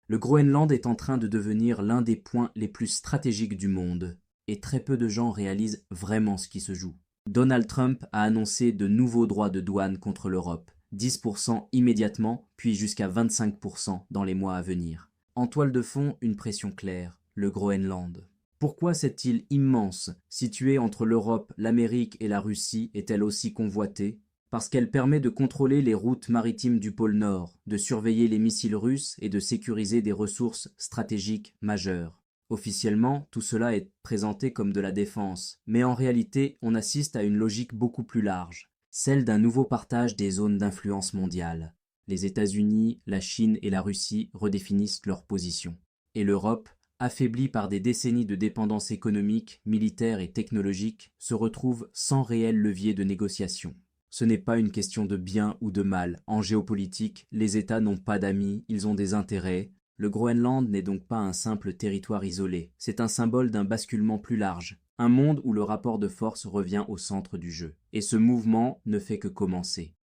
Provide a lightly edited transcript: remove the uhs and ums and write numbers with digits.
Le Groenland est en train de devenir l'un des points les plus stratégiques du monde, et très peu de gens réalisent vraiment ce qui se joue. Donald Trump a annoncé de nouveaux droits de douane contre l'Europe, 10% immédiatement, puis jusqu'à 25% dans les mois à venir. En toile de fond, une pression claire, le Groenland. Pourquoi cette île immense, située entre l'Europe, l'Amérique et la Russie, est-elle aussi convoitée? Parce qu'elle permet de contrôler les routes maritimes du pôle Nord, de surveiller les missiles russes et de sécuriser des ressources stratégiques majeures. Officiellement, tout cela est présenté comme de la défense, mais en réalité, on assiste à une logique beaucoup plus large, celle d'un nouveau partage des zones d'influence mondiale. Les États-Unis, la Chine et la Russie redéfinissent leur position. Et l'Europe, affaiblie par des décennies de dépendance économique, militaire et technologique, se retrouve sans réel levier de négociation. Ce n'est pas une question de bien ou de mal. En géopolitique, les États n'ont pas d'amis, ils ont des intérêts. Le Groenland n'est donc pas un simple territoire isolé, c'est un symbole d'un basculement plus large, un monde où le rapport de force revient au centre du jeu. Et ce mouvement ne fait que commencer.